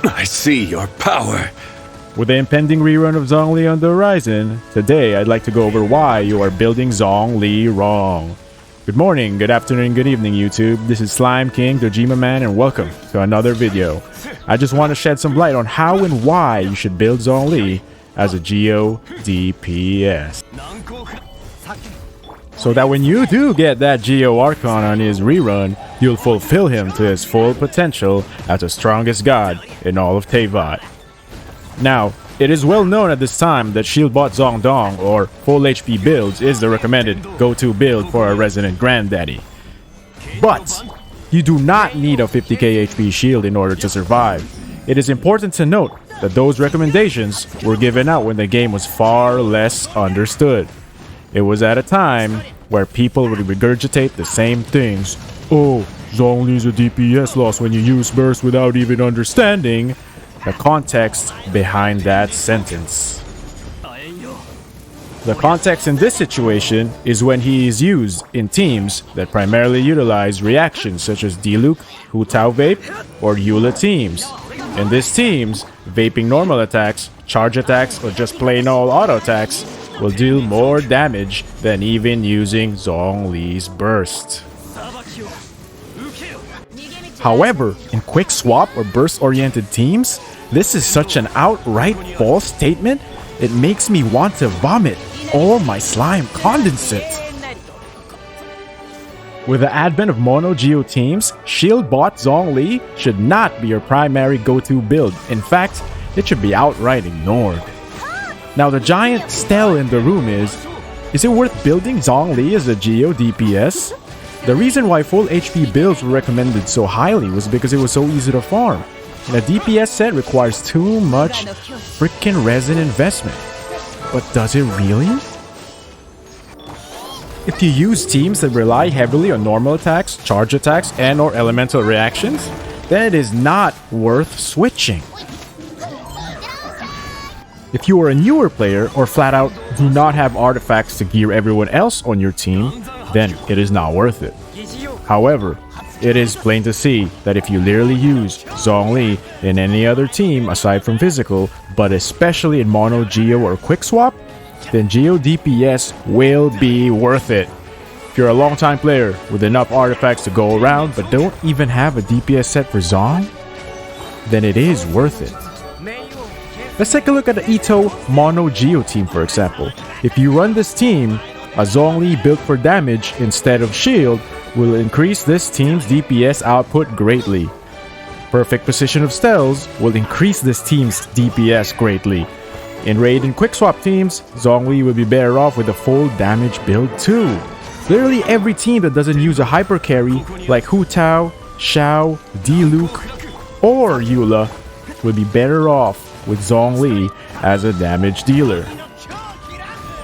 I see your power. With the impending rerun of Zhongli on the horizon, today I'd like to go over why you are building Zhongli wrong. Good morning, good afternoon, good evening YouTube. This is Slime King Dojimaman and welcome to another video. I just want to shed some light on how and why you should build Zhongli as a GEO DPS. So that when you do get that GEO Archon on his rerun, you'll fulfill him to his full potential as the strongest god in all of Teyvat. Now, it is well known at this time that shieldbot Zhong or full HP builds is the recommended go-to build for a resident granddaddy. But you do not need a 50k HP shield in order to survive. It is important to note that those recommendations were given out when the game was far less understood. It was at a time where people would regurgitate the same things. Oh, Zhongli's a DPS loss when you use burst without even understanding the context behind that sentence. The context in this situation is when he is used in teams that primarily utilize reactions such as Diluc, Hu Tao Vape, or Eula teams. In these teams, vaping normal attacks, charge attacks, or just plain old auto attacks will deal more damage than even using Zhongli's burst. However, in quick swap or burst-oriented teams, this is such an outright false statement, it makes me want to vomit all my slime condensate. With the advent of mono geo teams, shieldbot Zhongli should not be your primary go-to build. In fact, it should be outright ignored. Now the giant stele in the room is it worth building Zhongli as a GEO DPS? The reason why full HP builds were recommended so highly was because it was so easy to farm. And a DPS set requires too much frickin' resin investment. But does it really? If you use teams that rely heavily on normal attacks, charge attacks, and or elemental reactions, then it is not worth switching. If you are a newer player or flat out do not have artifacts to gear everyone else on your team, then it is not worth it. However, it is plain to see that if you literally use Zhongli in any other team aside from physical, but especially in mono geo or quick swap, then GEO DPS will be worth it. If you're a long time player with enough artifacts to go around but don't even have a DPS set for Zhong, then it is worth it. Let's take a look at the Ito mono geo team for example. If you run this team, a Zhongli built for damage instead of shield will increase this team's DPS output greatly. Perfect position of steles will increase this team's DPS greatly. In raid and quick swap teams, Zhongli will be better off with a full damage build too. Literally every team that doesn't use a hyper carry like Hu Tao, Xiao, Diluc, or Eula will be better off with Zhongli as a damage dealer.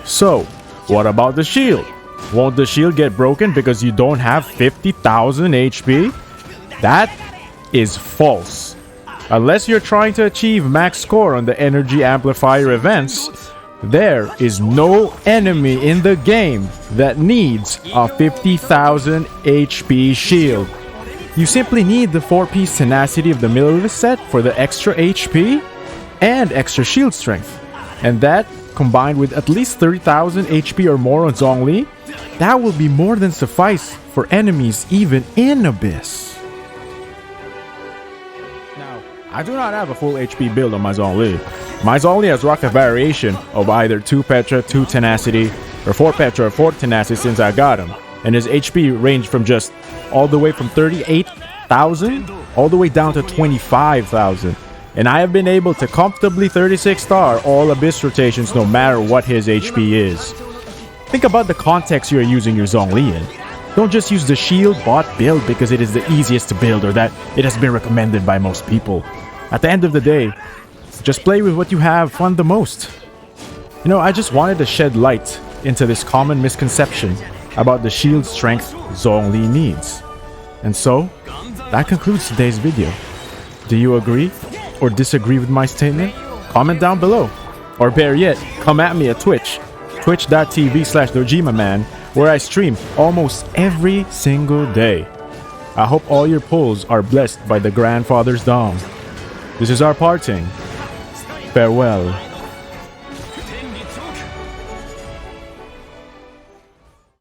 So, what about the shield? Won't the shield get broken because you don't have 50,000 HP? That is false. Unless you're trying to achieve max score on the energy amplifier events, there is no enemy in the game that needs a 50,000 HP shield. You simply need the 4-piece tenacity of the middle of the set for the extra HP and extra shield strength. And that, combined with at least 30,000 HP or more on Zhongli, that will be more than suffice for enemies even in Abyss. Now, I do not have a full HP build on my Zhongli. My Zhongli has rocked a variation of either 2 Petra, 2 Tenacity, or 4 Petra, 4 Tenacity since I got him. And his HP ranged from just all the way from 38,000 all the way down to 25,000. And I have been able to comfortably 36-star all Abyss rotations no matter what his HP is. Think about the context you are using your Zhongli in. Don't just use the shield bot build because it is the easiest to build or that it has been recommended by most people. At the end of the day, just play with what you have fun the most. You know, I just wanted to shed light into this common misconception about the shield strength Zhongli needs. And so, that concludes today's video. Do you agree or disagree with my statement? Comment down below. Or better yet, come at me at Twitch, twitch.tv/Dojimaman, where I stream almost every single day. I hope all your pulls are blessed by the grandfather's dong. This is our parting. Farewell.